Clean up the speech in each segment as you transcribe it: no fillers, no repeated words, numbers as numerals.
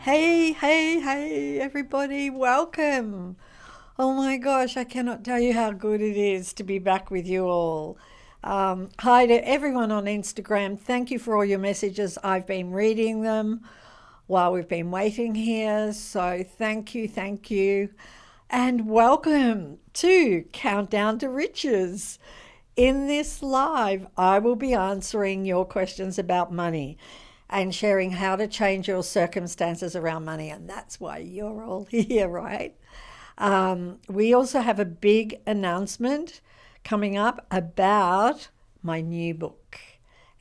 Hey, everybody, welcome. Oh my gosh, I cannot tell you how good it is to be back with you all. Hi to everyone on Instagram. Thank you for all your messages. I've been reading them while we've been waiting here. So thank you. And welcome to Countdown to Riches. In this live, I will be answering your questions about money and sharing how to change your circumstances around money. And that's why you're all here, right? We also have a big announcement coming up about my new book.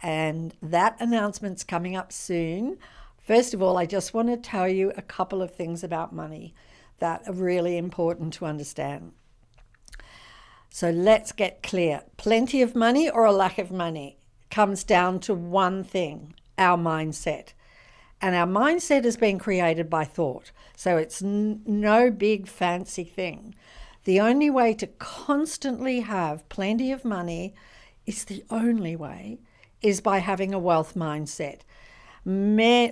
And that announcement's coming up soon. First of all, I just want to tell you a couple of things about money that are really important to understand. So let's get clear. Plenty of money or a lack of money comes down to one thing: our mindset. And our mindset has been created by thought. So it's no big fancy thing. The only way to constantly have plenty of money is by having a wealth mindset.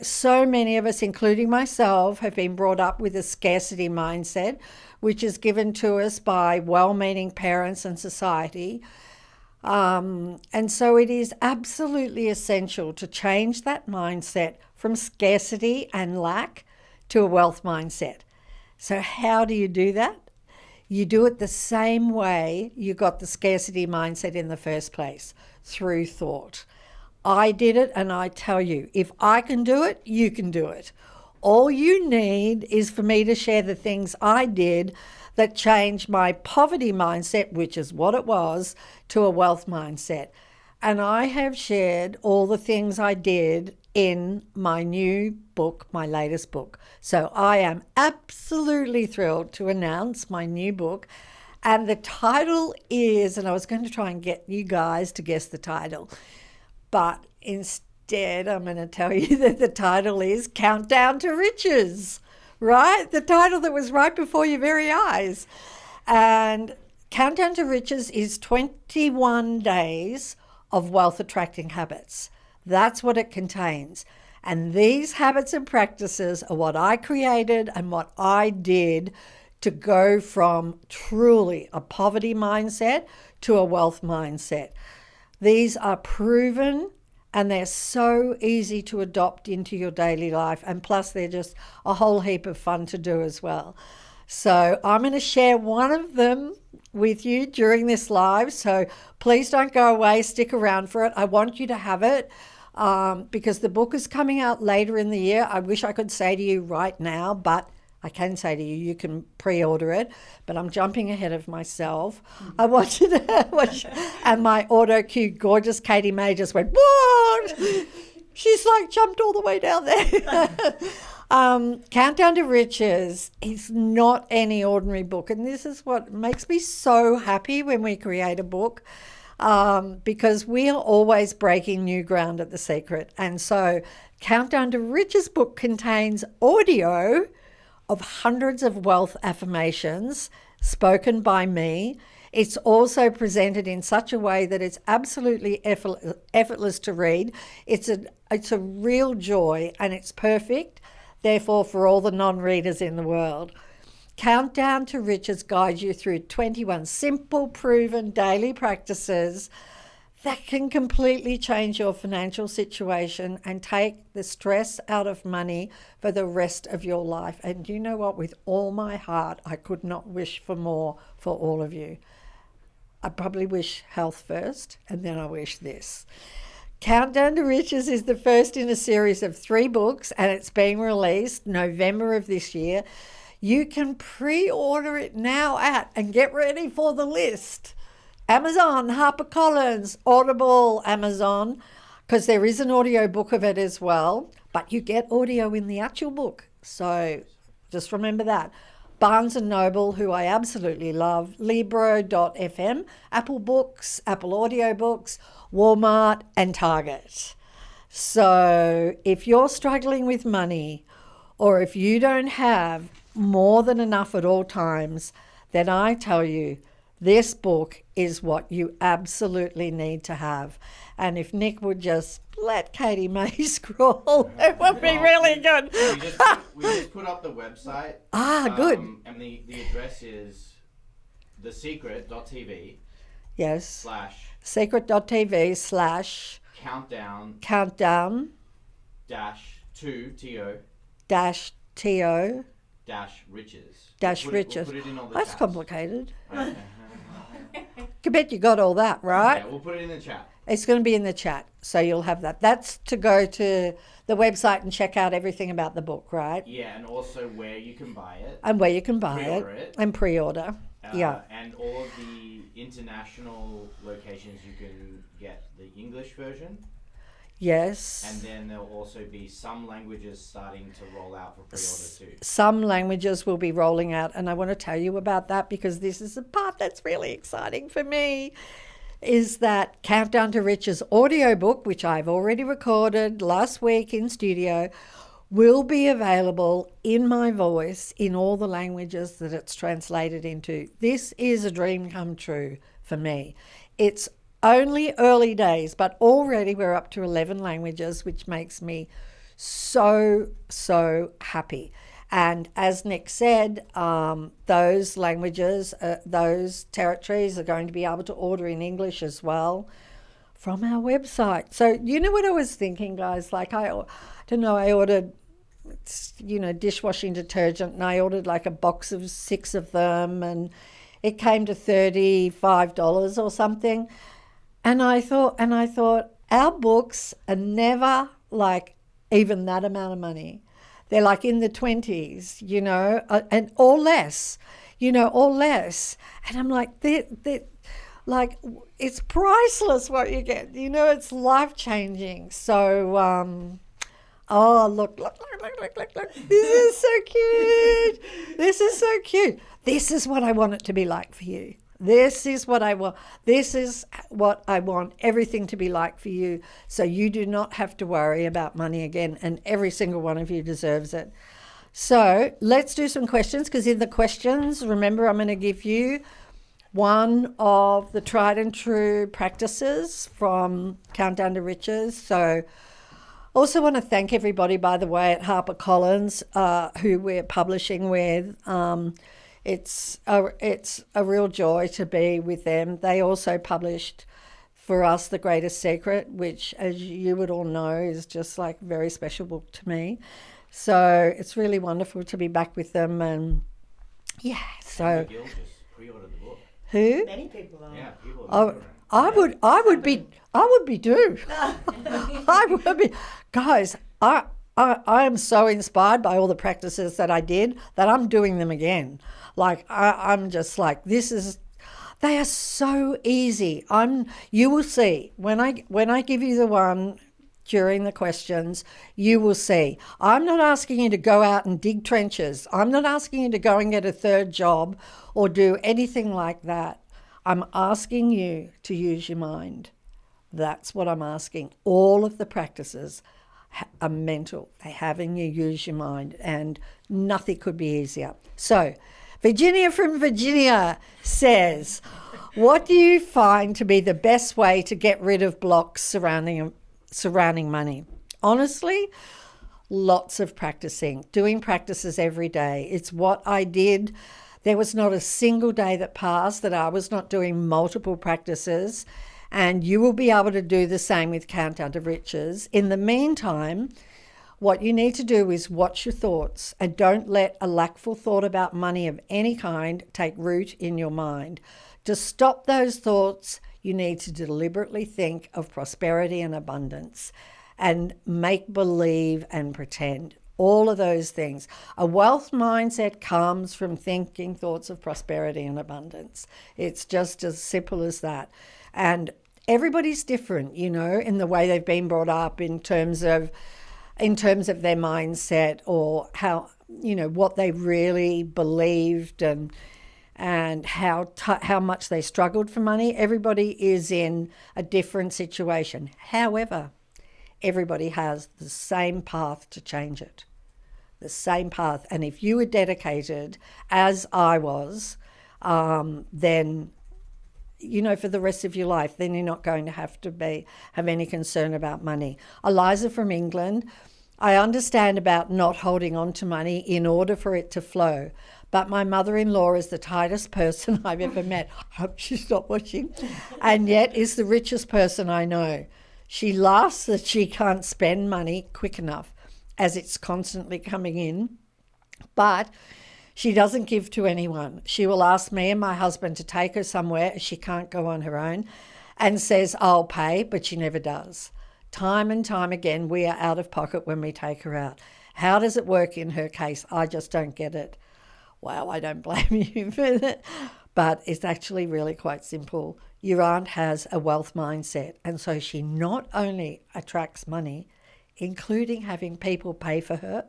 So many of us, including myself, have been brought up with a scarcity mindset, which is given to us by well-meaning parents and society. And so it is absolutely essential to change that mindset from scarcity and lack to a wealth mindset. So how do you do that? You do it the same way you got the scarcity mindset in the first place, through thought. I did it, and I tell you, if I can do it, you can do it. All you need is for me to share the things I did that changed my poverty mindset, which is what it was, to a wealth mindset. And I have shared all the things I did in my new book, my latest book. So I am absolutely thrilled to announce my new book. And the title is, and I was going to try and get you guys to guess the title, but instead I'm going to tell you that the title is Countdown to Riches, right? The title that was right before your very eyes. And Countdown to Riches is 21 days of wealth attracting habits. That's what it contains. And these habits and practices are what I created and what I did to go from truly a poverty mindset to a wealth mindset. These are proven and they're so easy to adopt into your daily life. And plus, they're just a whole heap of fun to do as well. So I'm going to share one of them with you during this live. So please don't go away. Stick around for it. I want you to have it because the book is coming out later in the year. I wish I could say to you right now, but I can say to you, you can pre-order it, but I'm jumping ahead of myself. I want you to watch, and my auto cue gorgeous Katie May just went, what? She's like jumped all the way down there. Countdown to Riches is not any ordinary book, and this is what makes me so happy when we create a book, because we are always breaking new ground at The Secret. And so Countdown to Riches book contains audio of hundreds of wealth affirmations spoken by me. It's also presented in such a way that it's absolutely effortless to read. It's a real joy, and it's perfect, therefore, for all the non-readers in the world. Countdown to Riches guides you through 21 simple, proven daily practices that can completely change your financial situation and take the stress out of money for the rest of your life. And you know what? With all my heart, I could not wish for more for all of you. I probably wish health first, and then I wish this. Countdown to Riches is the first in a series of 3 books, and it's being released November of this year. You can pre-order it now and get ready for the list. Amazon, Harper Collins, Audible, Amazon, because there is an audio book of it as well, but you get audio in the actual book. So just remember that. Barnes & Noble, who I absolutely love, Libro.fm, Apple Books, Apple Audiobooks, Walmart, and Target. So if you're struggling with money, or if you don't have more than enough at all times, then I tell you, This book is what you absolutely need to have. And if Nick would just let Katie May scroll, it would be really good. We just put up the website. Good. And the address is thesecret.tv. Yes. / secret.tv / countdown -to riches. riches. We'll put it in all the That's chats. complicated. I bet you got all that, right? Yeah, we'll put it in the chat. It's going to be in the chat, so you'll have that. That's to go to the website and check out everything about the book, right? Yeah, and also where you can buy it. And where you can buy it. And pre-order. Yeah. And all of the international locations you can get the English version. Yes. And then there'll also be some languages starting to roll out for pre-order too. Some languages will be rolling out, and I want to tell you about that because this is the part that's really exciting for me, is that Countdown to Riches audiobook, which I've already recorded last week in studio, will be available in my voice in all the languages that it's translated into. This is a dream come true for me. It's only early days, but already we're up to 11 languages, which makes me so, so happy. And as Nick said, those languages, those territories are going to be able to order in English as well from our website. So you know what I was thinking, guys? Like, I don't know, I ordered, dishwashing detergent, and I ordered like a box of 6 of them, and it came to $35 or something. And I thought, our books are never like even that amount of money. They're like in the 20s, and or less, or less. And I'm like, like, it's priceless what you get. It's life-changing. So, look. This is so cute. This is so cute. This is what I want it to be like for you. This is what I want. This is what I want everything to be like for you, so you do not have to worry about money again, and every single one of you deserves it. So let's do some questions, because in the questions, remember, I'm going to give you one of the tried and true practices from Countdown to Riches. So also want to thank everybody, by the way, at Harper Collins, who we're publishing with. It's a real joy to be with them. They also published for us The Greatest Secret, which, as you would all know, is just like a very special book to me. So it's really wonderful to be back with them. And yeah, so Gil just pre-ordered the book. Who? Many people are. Yeah, people. I would be too. I would be, guys. I am so inspired by all the practices that I did that I'm doing them again. Like, I'm just like, they are so easy. You will see when I give you the one during the questions, you will see. I'm not asking you to go out and dig trenches. I'm not asking you to go and get a third job or do anything like that. I'm asking you to use your mind. That's what I'm asking. All of the practices are mental. They're having you use your mind, and nothing could be easier. So, Virginia from Virginia says, what do you find to be the best way to get rid of blocks surrounding money? Honestly, lots of practicing, doing practices every day. It's what I did. There was not a single day that passed that I was not doing multiple practices, and you will be able to do the same with Countdown to Riches. In the meantime, what you need to do is watch your thoughts, and don't let a lackful thought about money of any kind take root in your mind. To stop those thoughts, you need to deliberately think of prosperity and abundance and make believe and pretend. All of those things. A wealth mindset comes from thinking thoughts of prosperity and abundance. It's just as simple as that. And everybody's different, in the way they've been brought up in terms of their mindset, or how, what they really believed and how much they struggled for money. Everybody is in a different situation. However, everybody has the same path to change it. The same path. And if you were dedicated, as I was, then for the rest of your life. Then you're not going to have any concern about money. Eliza from England, I understand about not holding on to money in order for it to flow. But my mother-in-law is the tightest person I've ever met. I hope she's not watching. And yet is the richest person I know. She laughs that she can't spend money quick enough as it's constantly coming in. But she doesn't give to anyone. She will ask me and my husband to take her somewhere as she can't go on her own and says, I'll pay, but she never does. Time and time again, we are out of pocket when we take her out. How does it work in her case? I just don't get it. Well, I don't blame you for that. But it's actually really quite simple. Your aunt has a wealth mindset, and so she not only attracts money, including having people pay for her,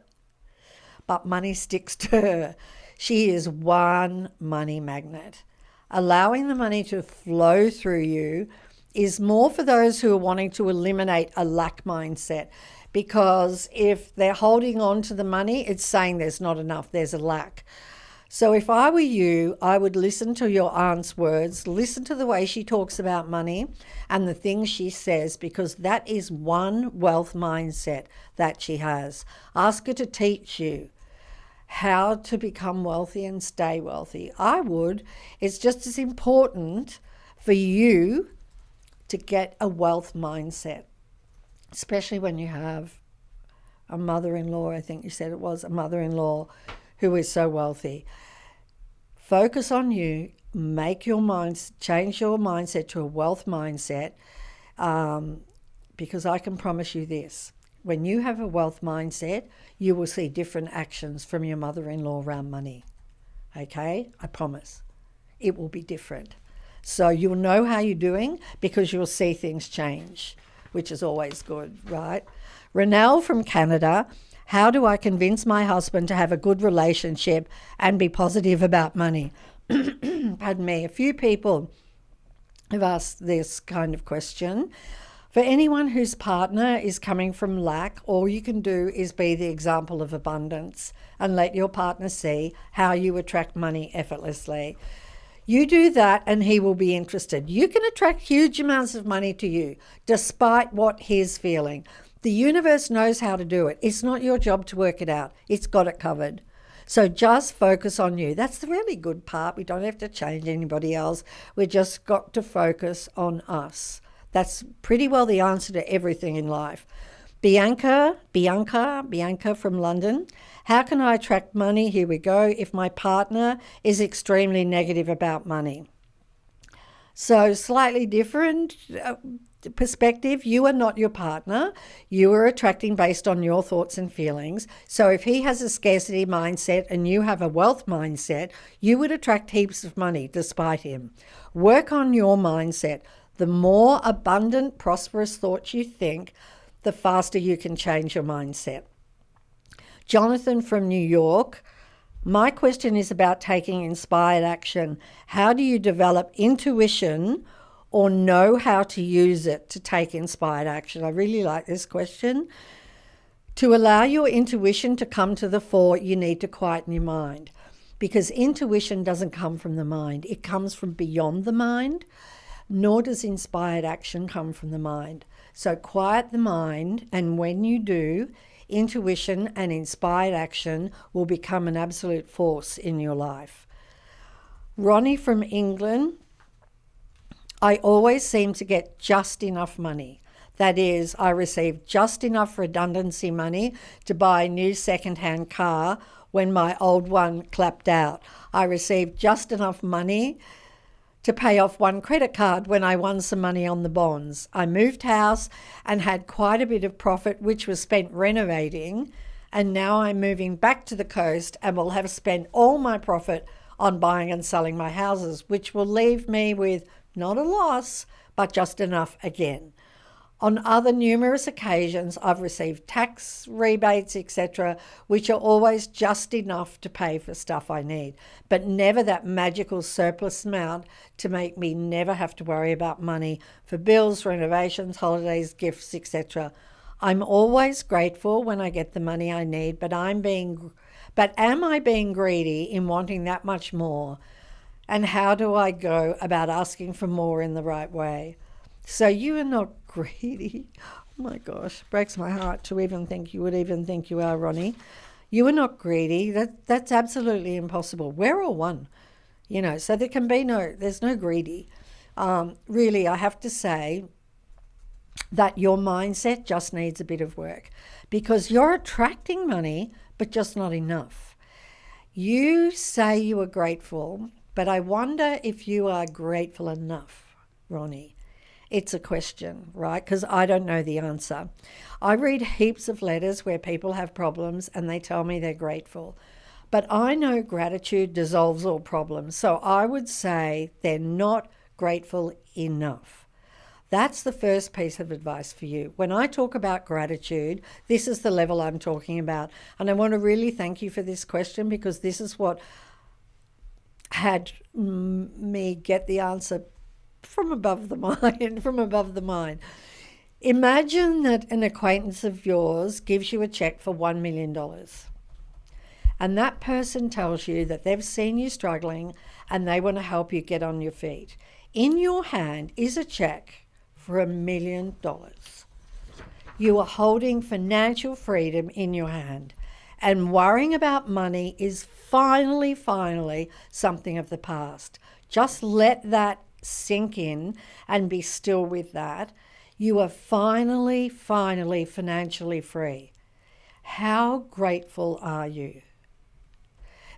but money sticks to her. She is one money magnet. Allowing the money to flow through you is more for those who are wanting to eliminate a lack mindset, because if they're holding on to the money, it's saying there's not enough, there's a lack. So if I were you, I would listen to your aunt's words, listen to the way she talks about money and the things she says, because that is one wealth mindset that she has. Ask her to teach you how to become wealthy and stay wealthy. I would. It's just as important for you to get a wealth mindset, especially when you have a mother-in-law, I think you said it was, a mother-in-law who is so wealthy. Focus on you, change your mindset to a wealth mindset, because I can promise you this. When you have a wealth mindset, you will see different actions from your mother-in-law around money. Okay? I promise. It will be different. So you'll know how you're doing because you'll see things change, which is always good, right? Renelle from Canada, how do I convince my husband to have a good relationship and be positive about money? Pardon me. A few people have asked this kind of question. For anyone whose partner is coming from lack, all you can do is be the example of abundance and let your partner see how you attract money effortlessly. You do that and he will be interested. You can attract huge amounts of money to you despite what he's feeling. The universe knows how to do it. It's not your job to work it out. It's got it covered. So just focus on you. That's the really good part. We don't have to change anybody else. We just got to focus on us. That's pretty well the answer to everything in life. Bianca from London. How can I attract money? Here we go. If my partner is extremely negative about money. So slightly different perspective. You are not your partner. You are attracting based on your thoughts and feelings. So if he has a scarcity mindset and you have a wealth mindset, you would attract heaps of money despite him. Work on your mindset. The more abundant, prosperous thoughts you think, the faster you can change your mindset. Jonathan from New York. My question is about taking inspired action. How do you develop intuition or know how to use it to take inspired action? I really like this question. To allow your intuition to come to the fore, you need to quieten your mind, because intuition doesn't come from the mind. It comes from beyond the mind, nor does inspired action come from the mind. So quiet the mind, and when you do, intuition and inspired action will become an absolute force in your life. Ronnie from England. I always seem to get just enough money. That is, I receive just enough redundancy money to buy a new second-hand car when my old one clapped out. I receive just enough money to pay off one credit card when I won some money on the bonds. I moved house and had quite a bit of profit, which was spent renovating, and now I'm moving back to the coast and will have spent all my profit on buying and selling my houses, which will leave me with not a loss, but just enough again. On other numerous occasions, I've received tax rebates, etc., which are always just enough to pay for stuff I need, but never that magical surplus amount to make me never have to worry about money for bills, renovations, holidays, gifts, etc. I'm always grateful when I get the money I need, but am I being greedy in wanting that much more? And how do I go about asking for more in the right way? So you are not greedy. Oh my gosh, breaks my heart to even think you would even think you are, Ronnie. You are not greedy. That's absolutely impossible. We're all one, so there's no greedy. Really, I have to say that your mindset just needs a bit of work because you're attracting money, but just not enough. You say you are grateful, but I wonder if you are grateful enough, Ronnie. It's a question, right? Because I don't know the answer. I read heaps of letters where people have problems and they tell me they're grateful. But I know gratitude dissolves all problems. So I would say they're not grateful enough. That's the first piece of advice for you. When I talk about gratitude, this is the level I'm talking about. And I want to really thank you for this question because this is what had me get the answer from above the mind, Imagine that an acquaintance of yours gives you a check for $1 million. And that person tells you that they've seen you struggling and they want to help you get on your feet. In your hand is a check for $1 million. You are holding financial freedom in your hand. And worrying about money is finally something of the past. Just let that sink in and be still with that. You are finally financially free. How grateful are you?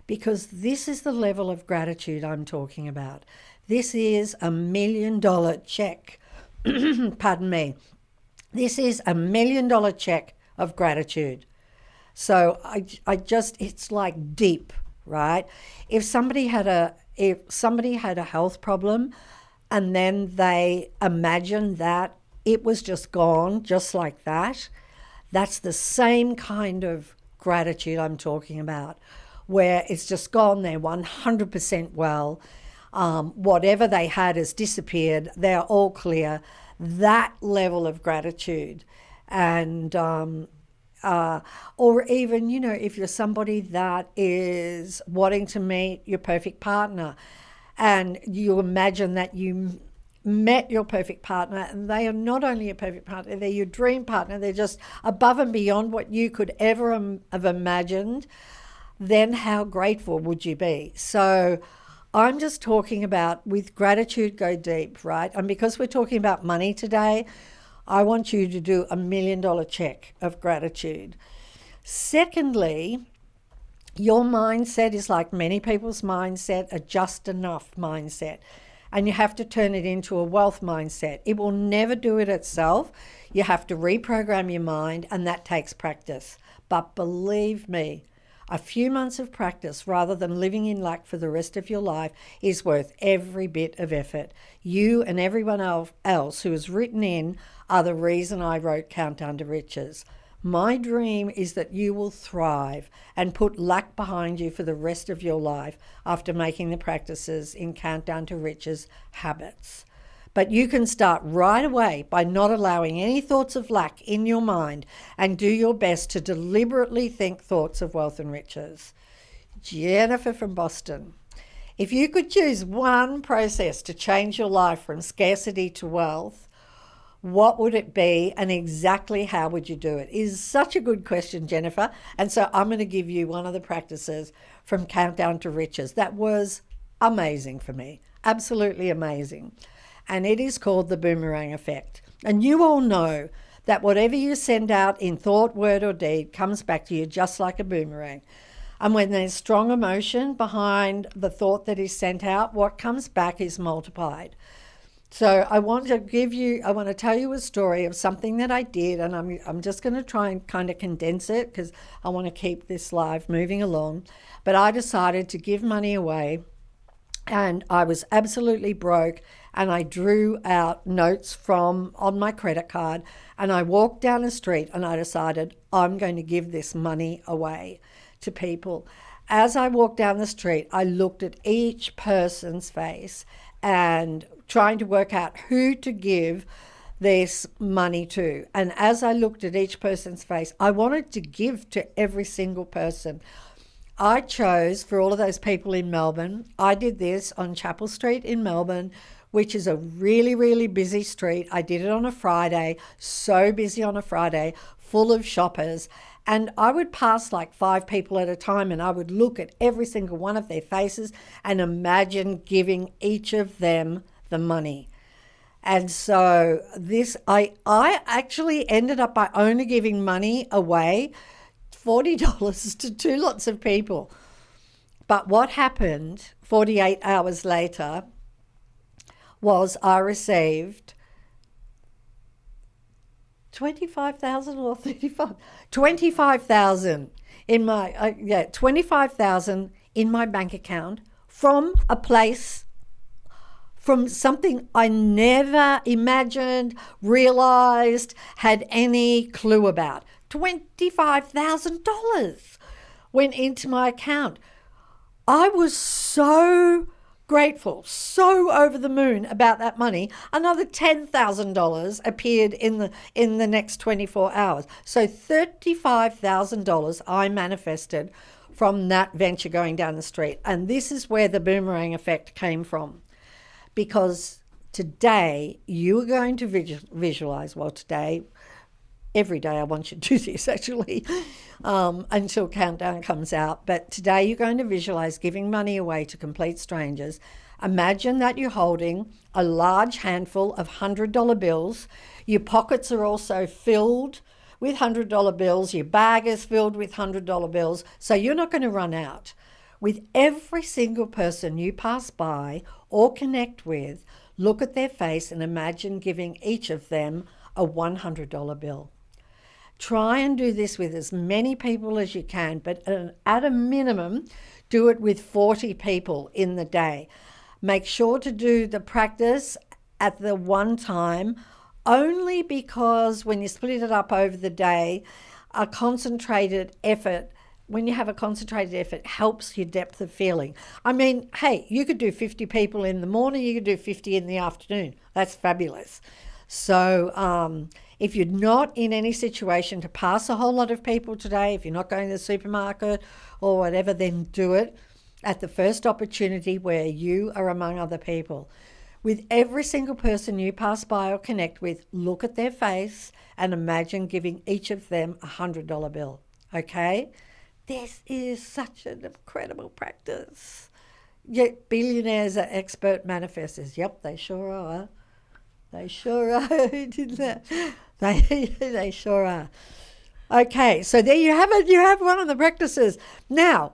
Because this is the level of gratitude I'm talking about. This is $1 million check. Pardon me. This is $1 million check of gratitude. So it's like deep, right? If somebody had a health problem and then they imagined that it was just gone, just like that, that's the same kind of gratitude I'm talking about, where it's just gone, they're 100% well, whatever they had has disappeared, they're all clear, that level of gratitude. And or even, if you're somebody that is wanting to meet your perfect partner and you imagine that you met your perfect partner and they are not only your perfect partner, they're your dream partner, they're just above and beyond what you could ever have imagined, then how grateful would you be? So I'm just talking about with gratitude, go deep, right? And because we're talking about money today, I want you to do $1 million check of gratitude. Secondly, your mindset is like many people's mindset, a just enough mindset. And you have to turn it into a wealth mindset. It will never do it itself. You have to reprogram your mind, and that takes practice. But believe me, a few months of practice rather than living in lack for the rest of your life is worth every bit of effort. You and everyone else who has written in are the reason I wrote Countdown to Riches. My dream is that you will thrive and put lack behind you for the rest of your life after making the practices in Countdown to Riches habits. But you can start right away by not allowing any thoughts of lack in your mind and do your best to deliberately think thoughts of wealth and riches. Jennifer from Boston. If you could choose one process to change your life from scarcity to wealth, what would it be and exactly how would you do it? Is such a good question, Jennifer. And so I'm going to give you one of the practices from Countdown to Riches. That was amazing for me, absolutely amazing. And it is called the Boomerang Effect. And you all know that whatever you send out in thought, word or deed comes back to you just like a boomerang. And when there's strong emotion behind the thought that is sent out, what comes back is multiplied. So I want to tell you a story of something that I did, and I'm just going to try and kind of condense it because I want to keep this live moving along. But I decided to give money away, and I was absolutely broke, and I drew out notes on my credit card, and I walked down the street, and I decided I'm going to give this money away to people. As I walked down the street, I looked at each person's face and trying to work out who to give this money to. And as I looked at each person's face, I wanted to give to every single person. I chose for all of those people in Melbourne, I did this on Chapel Street in Melbourne, which is a really, really busy street. I did it on a Friday, so busy on a Friday, full of shoppers. And I would pass like 5 people at a time, and I would look at every single one of their faces and imagine giving each of them the money. And so I actually ended up by only giving money away, $40 to 2 lots of people. But what happened 48 hours later was I received 25,000 or 35, 25,000 in my, 25,000 in my bank account from a place, from something I never imagined, realized, had any clue about. $25,000 went into my account. I was so grateful, so over the moon about that money. Another $10,000 appeared in the next 24 hours. So $35,000 I manifested from that venture going down the street. And this is where the boomerang effect came from. Because today you are going to visualize, well, today, every day I want you to do this actually, until countdown comes out. But today you're going to visualize giving money away to complete strangers. Imagine that you're holding a large handful of $100 bills. Your pockets are also filled with $100 bills. Your bag is filled with $100 bills. So you're not going to run out. With every single person you pass by or connect with, look at their face and imagine giving each of them a $100 bill. Try and do this with as many people as you can, but at a minimum, do it with 40 people in the day. Make sure to do the practice at the one time, only because when you split it up over the day, a concentrated effort, when you have a concentrated effort, helps your depth of feeling. I mean, hey, you could do 50 people in the morning, you could do 50 in the afternoon. That's fabulous. So if you're not in any situation to pass a whole lot of people today, if you're not going to the supermarket or whatever, then do it at the first opportunity where you are among other people. With every single person you pass by or connect with, look at their face and imagine giving each of them a $100 bill. Okay? This is such an incredible practice. Yet billionaires are expert manifestors. Yep, they sure are. They sure are. They sure are. Okay, so there you have it. You have one of the practices. Now,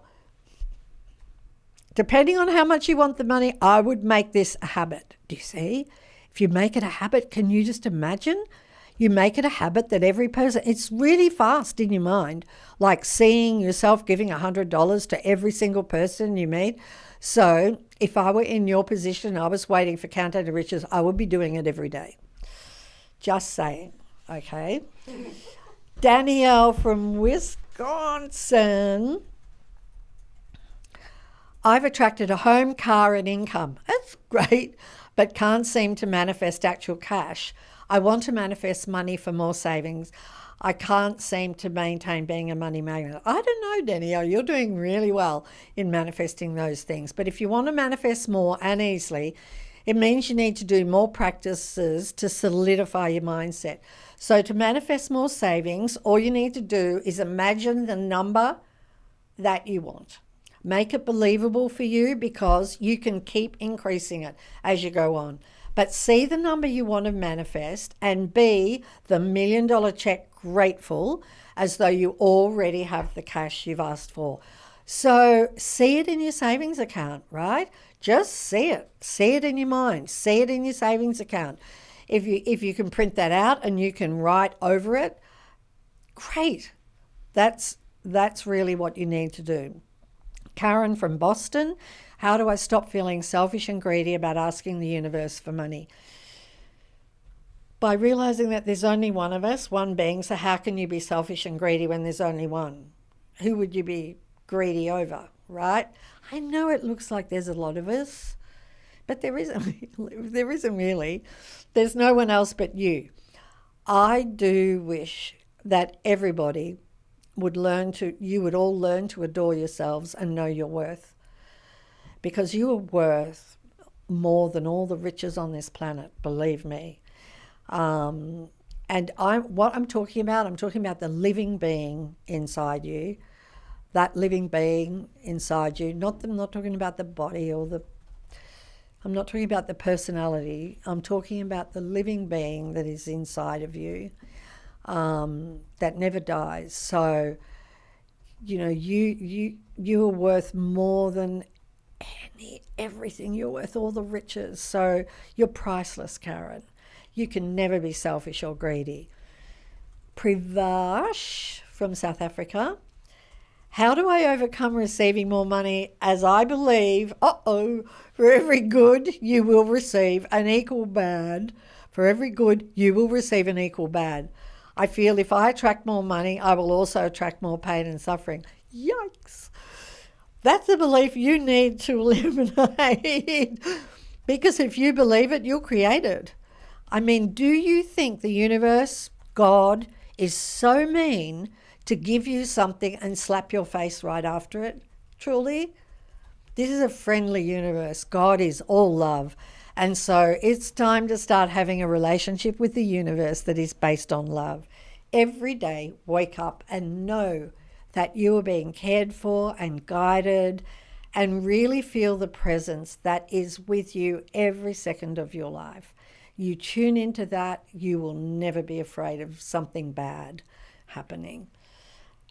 depending on how much you want the money, I would make this a habit. Do you see? If you make it a habit, can you just imagine? You make it a habit that every person, it's really fast in your mind, like seeing yourself giving $100 to every single person you meet. So if I were in your position, I was waiting for Countdown to Riches, I would be doing it every day. Just saying, okay? Danielle from Wisconsin. I've attracted a home, car, and income. That's great, but can't seem to manifest actual cash. I want to manifest money for more savings. I can't seem to maintain being a money magnet. I don't know, Danielle, you're doing really well in manifesting those things. But if you want to manifest more and easily, it means you need to do more practices to solidify your mindset. So to manifest more savings, all you need to do is imagine the number that you want. Make it believable for you, because you can keep increasing it as you go on. But see the number you want to manifest and be the $1 million check grateful, as though you already have the cash you've asked for. So see it in your savings account, right? Just see it. See it in your mind. See it in your savings account. If you can print that out and you can write over it, great. That's really what you need to do. Karen from Boston. How do I stop feeling selfish and greedy about asking the universe for money? By realizing that there's only one of us, one being, so how can you be selfish and greedy when there's only one? Who would you be greedy over, right? I know it looks like there's a lot of us, but there isn't really. There's no one else but you. I do wish that everybody you would all learn to adore yourselves and know your worth, because you are worth more than all the riches on this planet, believe me. And what I'm talking about the living being inside you, that living being inside you. I'm not talking about the body I'm not talking about the personality. I'm talking about the living being that is inside of you, that never dies. So, you are worth more than everything. You're worth all the riches. So you're priceless, Karen. You can never be selfish or greedy. Privash from South Africa. How do I overcome receiving more money, as I believe, for every good you will receive an equal bad. For every good you will receive an equal bad. I feel if I attract more money, I will also attract more pain and suffering. Yikes. That's a belief you need to eliminate. Because if you believe it, you'll create it. I mean, do you think the universe, God, is so mean to give you something and slap your face right after it? Truly? This is a friendly universe. God is all love. And so it's time to start having a relationship with the universe that is based on love. Every day, wake up and know that you are being cared for and guided, and really feel the presence that is with you every second of your life. You tune into that, you will never be afraid of something bad happening.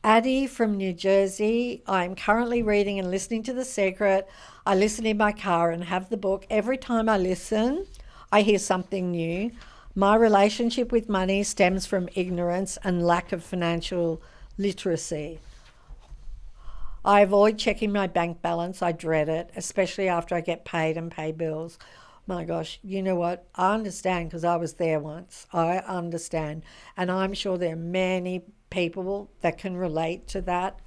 Addie from New Jersey. I'm currently reading and listening to The Secret. I listen in my car and have the book. Every time I listen, I hear something new. My relationship with money stems from ignorance and lack of financial literacy. I avoid checking my bank balance. I dread it, especially after I get paid and pay bills. My gosh, you know what? I understand, because I was there once. I understand. And I'm sure there are many people that can relate to that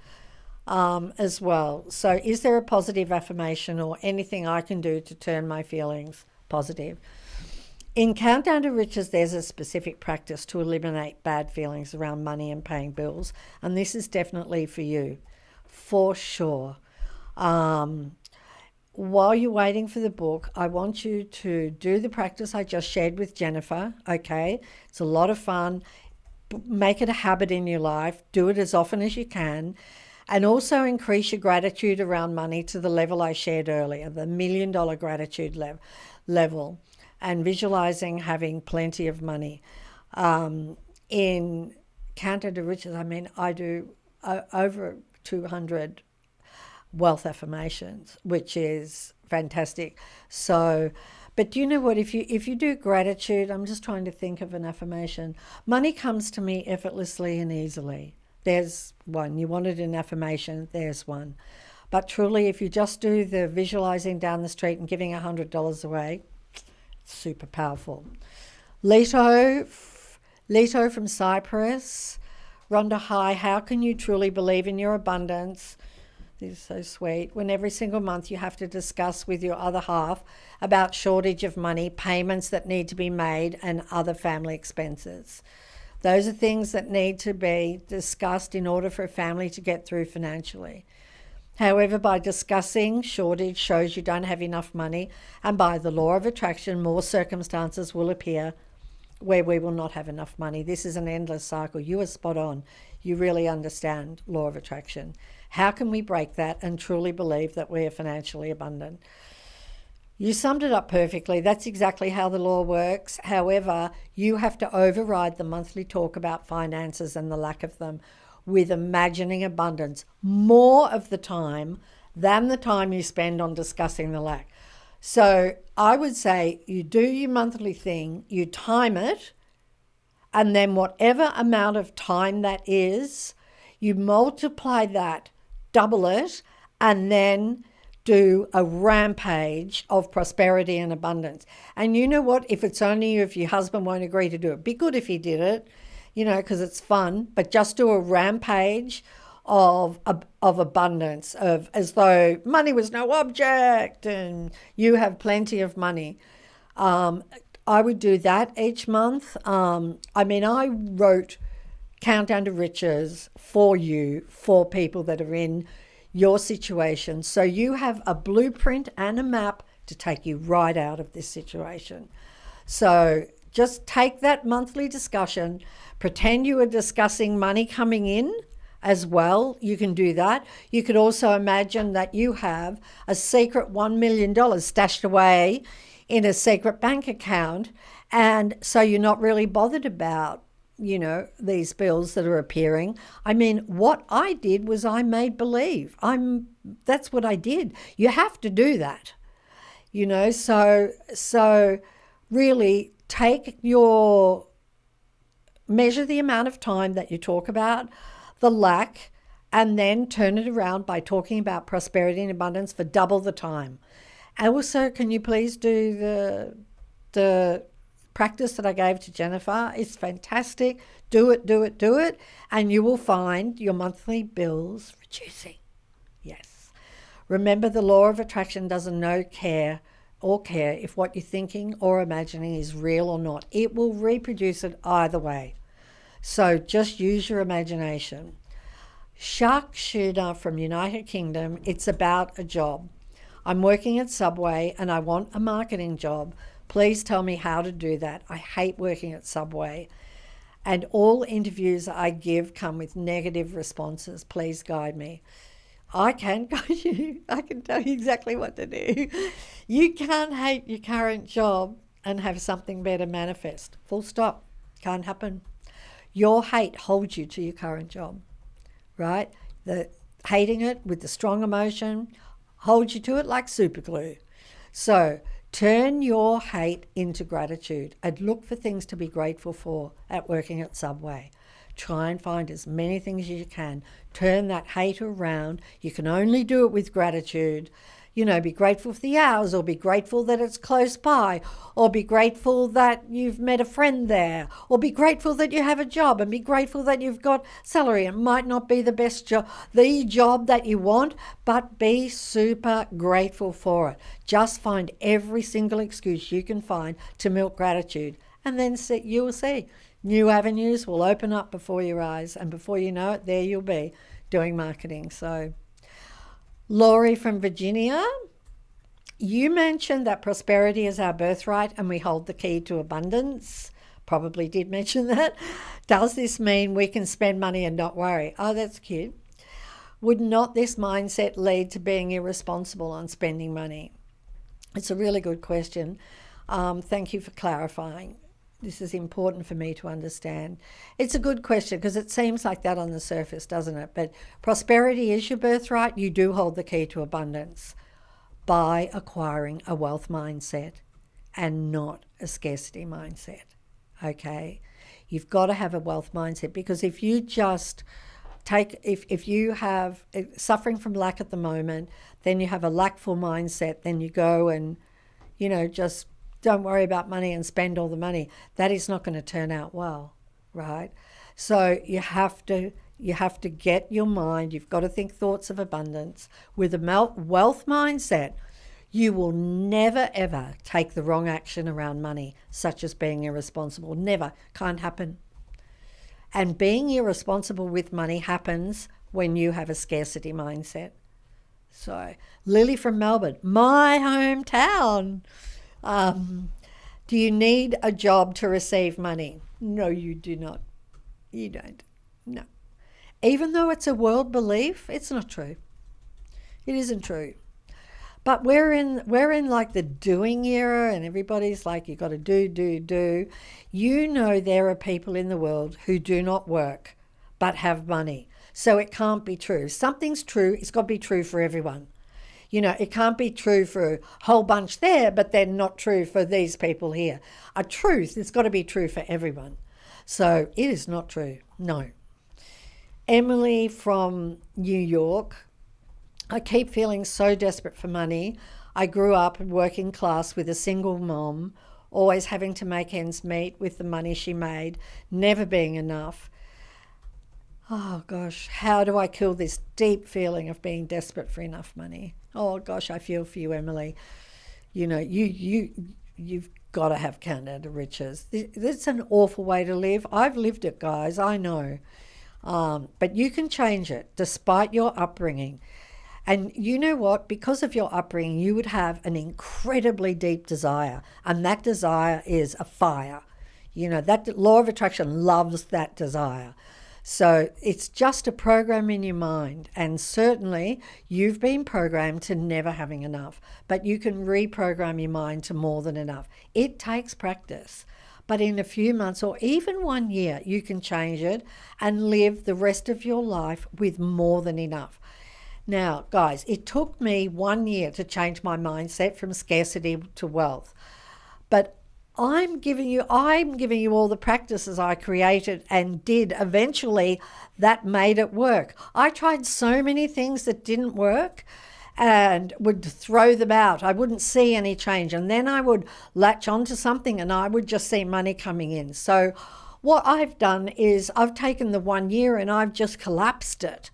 as well. So is there a positive affirmation or anything I can do to turn my feelings positive? In Countdown to Riches, there's a specific practice to eliminate bad feelings around money and paying bills. And this is definitely for you, for sure. While you're waiting for the book, I want you to do the practice I just shared with Jennifer, okay? It's a lot of fun. Make it a habit in your life. Do it as often as you can. And also increase your gratitude around money to the level I shared earlier, the $1 million gratitude level, and visualizing having plenty of money. In Countdown to Riches, I do over 200 wealth affirmations, which is fantastic. So, but do you know what? If you do gratitude, I'm just trying to think of an affirmation. Money comes to me effortlessly and easily. There's one. You wanted an affirmation, there's one. But truly, if you just do the visualizing down the street and giving $100 away, it's super powerful. Leto from Cyprus. Rhonda, hi. How can you truly believe in your abundance? This is so sweet. When every single month you have to discuss with your other half about shortage of money, payments that need to be made, and other family expenses. Those are things that need to be discussed in order for a family to get through financially. However, by discussing shortage shows you don't have enough money, and by the law of attraction, more circumstances will appear where we will not have enough money. This is an endless cycle. You are spot on. You really understand law of attraction. How can we break that and truly believe that we are financially abundant? You summed it up perfectly. That's exactly how the law works. However, you have to override the monthly talk about finances and the lack of them with imagining abundance more of the time than the time you spend on discussing the lack. So I would say you do your monthly thing, you time it, and then whatever amount of time that is, you multiply that, double it, and then do a rampage of prosperity and abundance. And you know what? If it's only you, if your husband won't agree to do it, be good if he did it, because it's fun, but just do a rampage of abundance, of as though money was no object and you have plenty of money. I would do that each month. I wrote Countdown to Riches for you, for people that are in your situation. So you have a blueprint and a map to take you right out of this situation. So just take that monthly discussion, pretend you are discussing money coming in as well. You can do that. You could also imagine that you have a secret $1 million stashed away in a secret bank account, and so you're not really bothered about, you know, these bills that are appearing. I mean, what I did was I made believe. That's what I did. You have to do that, you know. So really measure the amount of time that you talk about the lack, and then turn it around by talking about prosperity and abundance for double the time. And also, can you please do the practice that I gave to Jennifer? It's fantastic. Do it, and you will find your monthly bills reducing. Yes. Remember, the law of attraction doesn't care if what you're thinking or imagining is real or not. It will reproduce it either way. So just use your imagination. Sharkshooter from United Kingdom, it's about a job. I'm working at Subway and I want a marketing job. Please tell me how to do that. I hate working at Subway. And all interviews I give come with negative responses. Please guide me. I can guide you. I can tell you exactly what to do. You can't hate your current job and have something better manifest. Full stop. Can't happen. Your hate holds you to your current job, right? Hating it with the strong emotion holds you to it like super glue. So turn your hate into gratitude and look for things to be grateful for at working at Subway. Try and find as many things as you can. Turn that hate around. You can only do it with gratitude. You know, be grateful for the hours, or be grateful that it's close by, or be grateful that you've met a friend there, or be grateful that you have a job, and be grateful that you've got salary. It might not be the best job, the job that you want, but be super grateful for it. Just find every single excuse you can find to milk gratitude, and then you will see new avenues will open up before your eyes, and before you know it, there you'll be doing marketing. So Laurie from Virginia, you mentioned that prosperity is our birthright and we hold the key to abundance. Probably did mention that. Does this mean we can spend money and not worry? Oh, that's cute. Would not this mindset lead to being irresponsible on spending money? It's a really good question. Thank you for clarifying. This is important for me to understand. It's a good question because it seems like that on the surface, doesn't it? But prosperity is your birthright. You do hold the key to abundance by acquiring a wealth mindset and not a scarcity mindset, okay? You've got to have a wealth mindset, because if you just if you have suffering from lack at the moment, then you have a lackful mindset, then you go and, you know, just don't worry about money and spend all the money. That is not going to turn out well, right? So you have to get your mind, you've got to think thoughts of abundance. With a wealth mindset, you will never, ever take the wrong action around money, such as being irresponsible. Never. Can't happen. And being irresponsible with money happens when you have a scarcity mindset. So, Lily from Melbourne, my hometown. Do you need a job to receive money? No, you do not. You don't. No. Even though it's a world belief, it's not true. It isn't true. But we're in like the doing era, and everybody's like, you got to do. You know, there are people in the world who do not work but have money. So it can't be true. If something's true, it's got to be true for everyone. You know, it can't be true for a whole bunch there, but then not true for these people here. A truth, it's got to be true for everyone. So it is not true. No. Emily from New York, I keep feeling so desperate for money. I grew up working class with a single mom, always having to make ends meet with the money she made, never being enough. Oh gosh, how do I kill this deep feeling of being desperate for enough money? Oh gosh, I feel for you, Emily. You know, you've got to have counter to riches. It's an awful way to live. I've lived it, guys. I know. But you can change it despite your upbringing. And you know what? Because of your upbringing, you would have an incredibly deep desire. And that desire is a fire. You know, that law of attraction loves that desire. So it's just a program in your mind. And certainly you've been programmed to never having enough. But you can reprogram your mind to more than enough. It takes practice. But in a few months or even 1 year, you can change it and live the rest of your life with more than enough. Now, guys, it took me 1 year to change my mindset from scarcity to wealth. But I'm giving you all the practices I created and did. Eventually, that made it work. I tried so many things that didn't work and would throw them out. I wouldn't see any change. And then I would latch onto something and I would just see money coming in. So what I've done is I've taken the 1 year and I've just collapsed it.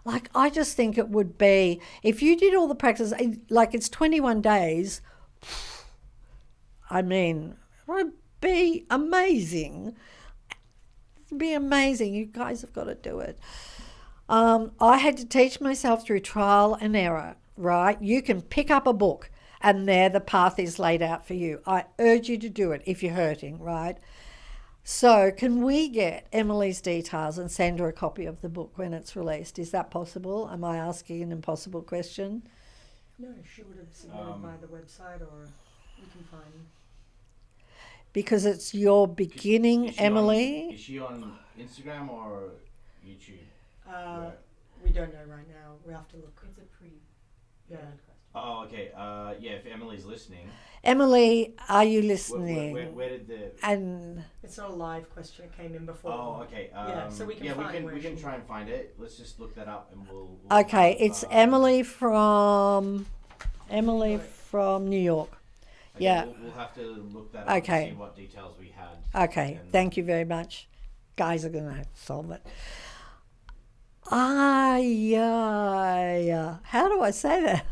Like, I just think it would be, if you did all the practice, like it's 21 days, I mean, it would be amazing. It'd be amazing. You guys have got to do it. I had to teach myself through trial and error, right? You can pick up a book and there the path is laid out for you. I urge you to do it if you're hurting, right? So can we get Emily's details and send her a copy of the book when it's released? Is that possible? Am I asking an impossible question? No, she would have submitted by the website, or we can find. Because it's your beginning, Emily. Is she on Instagram or YouTube? We don't know right now. We have to look. It's a pre. Yeah. Oh, okay. Yeah, if Emily's listening. Emily, are you listening? Where did the... And it's not a live question. It came in before. Oh, okay. Yeah, so we can find we can try and find it. Let's just look that up and we'll okay, it's Emily from New York. Okay, yeah. We'll have to look that up and see what details we had. Okay, thank you very much. Guys are going to have to solve it. Aya. How do I say that?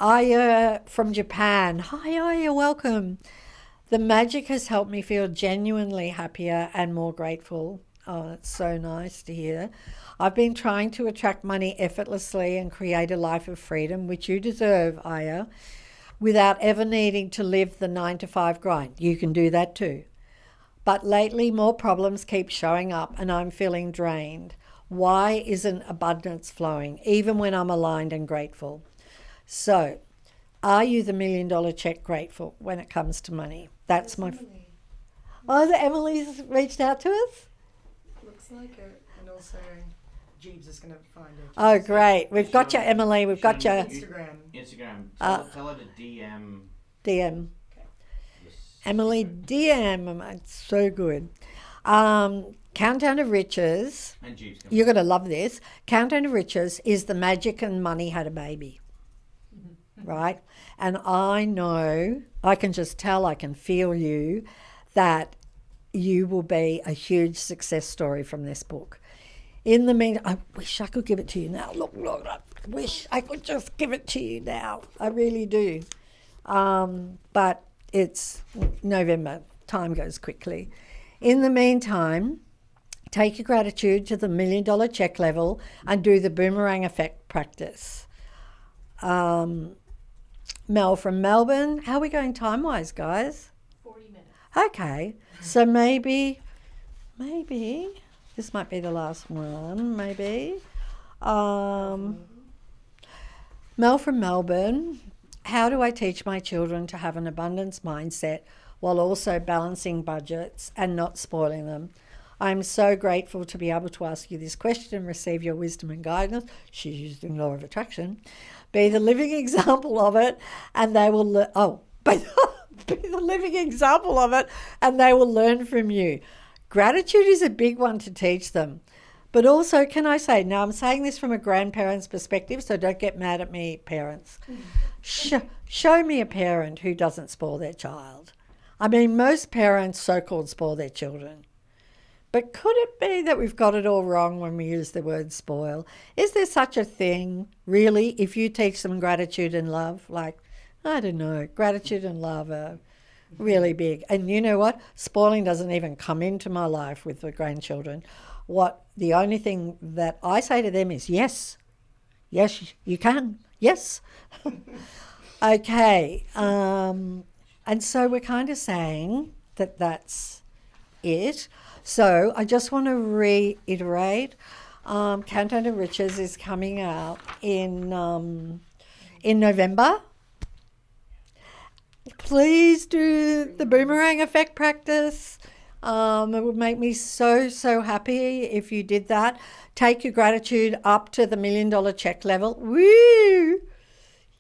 Aya from Japan. Hi, Aya, welcome. The magic has helped me feel genuinely happier and more grateful. Oh, it's so nice to hear. I've been trying to attract money effortlessly and create a life of freedom, which you deserve, Aya, without ever needing to live the 9-to-5 grind. You can do that too. But lately, more problems keep showing up and I'm feeling drained. Why isn't abundance flowing, even when I'm aligned and grateful? So, are you the $1 million check grateful when it comes to money? That's my... Emily. Oh, the Emily's reached out to us? Looks like it. And also, Jeeves is going to find it. Oh, great. We've got you, Emily. We've got you. Instagram. Tell her to DM. DM. Emily, DM. It's so good. Countdown to Riches. And Jeeves. You're going to love this. Countdown to Riches is the magic and money had a baby. Right? And I know, I can just tell, I can feel you, that you will be a huge success story from this book. In the meantime, I wish I could give it to you now. Look, I wish I could just give it to you now. I really do. But it's November. Time goes quickly. In the meantime, take your gratitude to the $1 million check level and do the Boomerang Effect practice. Mel from Melbourne. How are we going time-wise, guys? 40 minutes. Okay. So maybe this might be the last one, maybe. Mel from Melbourne. How do I teach my children to have an abundance mindset while also balancing budgets and not spoiling them? I'm so grateful to be able to ask you this question and receive your wisdom and guidance. She's using law of attraction. Be the living example of it, and they will be the living example of it, and they will learn from you. Gratitude is a big one to teach them. But also, can I say, now I'm saying this from a grandparent's perspective, so don't get mad at me, parents. Show me a parent who doesn't spoil their child. I mean, most parents so-called spoil their children. But could it be that we've got it all wrong when we use the word spoil? Is there such a thing, really, if you teach them gratitude and love? Like, I don't know, gratitude and love are really big. And you know what? Spoiling doesn't even come into my life with the grandchildren. The only thing that I say to them is yes, you can, yes. Okay, and so we're kind of saying that that's it. So I just want to reiterate, Countdown to Riches is coming out in November. Please do the Boomerang Effect practice. It would make me so, so happy if you did that. Take your gratitude up to the $1 million check level. Woo!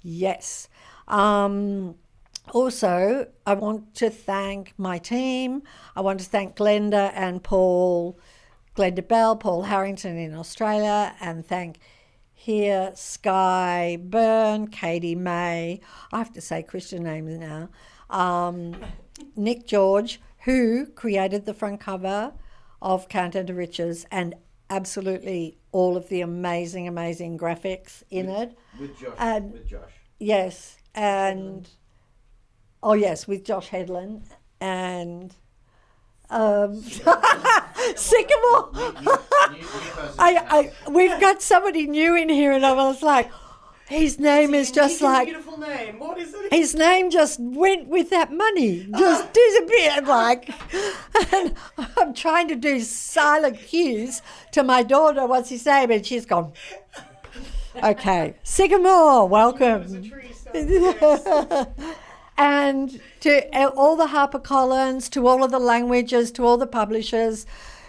Yes. Also, I want to thank my team. I want to thank Glenda and Paul, Glenda Bell, Paul Harrington in Australia, and thank here Sky, Byrne, Katie May. I have to say Christian names now. Nick George, who created the front cover of Countdown to Riches, and absolutely all of the amazing, amazing graphics in it. With Josh. And with Josh. yes, and with Josh Headland and Sycamore. New person. We've got somebody new in here, and I was like, his name is just like, beautiful name. What is it? his name just went with that money, just disappeared like. And I'm trying to do silent cues to my daughter, what's his name, and she's gone. Okay, Sycamore, welcome. And to all the Harper Collins, to all of the languages, to all the publishers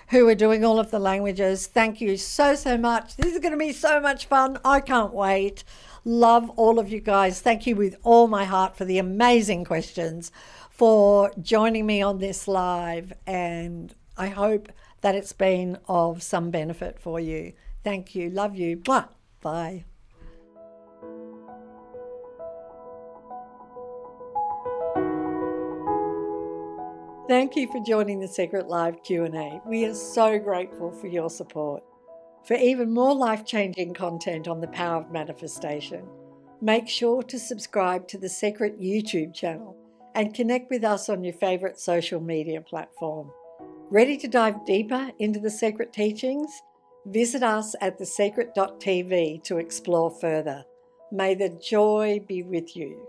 who are doing all of the languages, thank you so, so much. This is going to be so much fun. I can't wait. Love all of you guys. Thank you with all my heart for the amazing questions, for joining me on this live, and I hope that it's been of some benefit for you. Thank you. Love you. Mwah. Bye. Thank you for joining the Secret Live Q&A. We are so grateful for your support. For even more life-changing content on the power of manifestation, make sure to subscribe to the Secret YouTube channel and connect with us on your favourite social media platform. Ready to dive deeper into the secret teachings? Visit us at thesecret.tv to explore further. May the joy be with you.